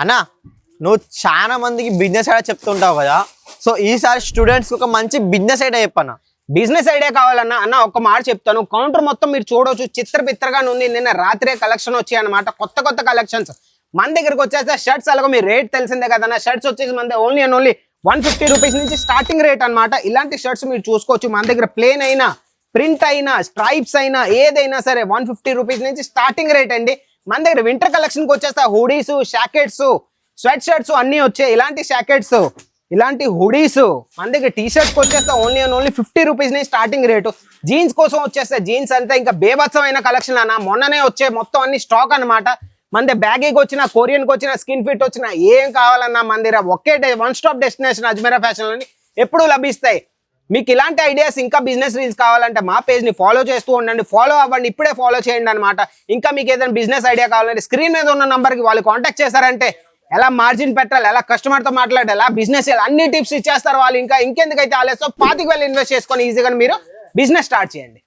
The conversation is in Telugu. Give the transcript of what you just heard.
అన్న నువ్వు చాలా మందికి బిజినెస్ ఐడియా చెప్తుంటావు కదా, సో ఈసారి స్టూడెంట్స్ ఒక మంచి బిజినెస్ ఐడియా చెప్పన్నా. బిజినెస్ ఐడియా కావాలన్నా అన్న ఒక్క మాట చెప్తాను. కౌంటర్ మొత్తం మీరు చూడవచ్చు, చిత్రపిత్రగా ఉంది. నిన్న రాత్రే కలెక్షన్ వచ్చాయి అనమాట, కొత్త కొత్త కలెక్షన్స్. మన దగ్గరకు వచ్చేస్తే షర్ట్స్ అలాగే మీ రేట్ తెలిసిందే కదన్న. షర్ట్స్ వచ్చేసి మన ఓన్లీ అండ్ ఓన్లీ 150 రూపీస్ నుంచి స్టార్టింగ్ రేట్ అనమాట. ఇలాంటి షర్ట్స్ మీరు చూసుకోవచ్చు. మన దగ్గర ప్లేన్ అయినా, ప్రింట్ అయినా, స్ట్రైప్స్ అయినా, ఏదైనా సరే 150 రూపీస్ నుంచి స్టార్టింగ్ రేట్ అండి. మన దగ్గర వింటర్ కలెక్షన్కి వచ్చేస్తే హుడీస్, షాకెట్స్, స్వెట్ షర్ట్స్ అన్ని వచ్చాయి. ఇలాంటి షాకెట్స్, ఇలాంటి హుడీస్ మన దగ్గర టీ షర్ట్స్కి వచ్చేస్తే ఓన్లీ అండ్ ఓన్లీ 50 రూపీస్ నుంచి స్టార్టింగ్ రేటు. జీన్స్ కోసం వచ్చేస్తే జీన్స్ అంతా ఇంకా బేభత్సమైన కలెక్షన్ అన్న. మొన్ననే వచ్చే మొత్తం అన్ని స్టాక్ అనమాట. మన దగ్గర బ్యాగీకి వచ్చిన, కొరియన్కి వచ్చిన, స్కిన్ ఫిట్ వచ్చిన, ఏం కావాలన్నా మన దగ్గర ఒకే one stop destination Ajmeera fashion అని ఎప్పుడూ లభిస్తాయి. మీకు ఇలాంటి ఐడియాస్ ఇంకా బిజినెస్ రీల్స్ కావాలంటే మా పేజ్ని ఫాలో చేస్తూ ఉండండి. ఫాలో అవ్వండి, ఇప్పుడే ఫాలో చేయండి అనమాట. ఇంకా మీకు ఏదైనా బిజినెస్ ఐడియా కావాలంటే స్క్రీన్ మీద ఉన్న నంబర్కి వాళ్ళు కాంటాక్ట్ చేశారంటే ఎలా మార్జిన్ పెట్టాలి, ఎలా కస్టమర్తో మాట్లాడాలి, ఎలా బిజినెస్ చేయాలి, అన్ని టిప్స్ ఇచ్చేస్తారు వాళ్ళు. ఇంకెందుకైతే ఆలస్యం 25,000 ఇన్వెస్ట్ చేసుకొని ఈజీగా మీరు బిజినెస్ స్టార్ట్ చేయండి.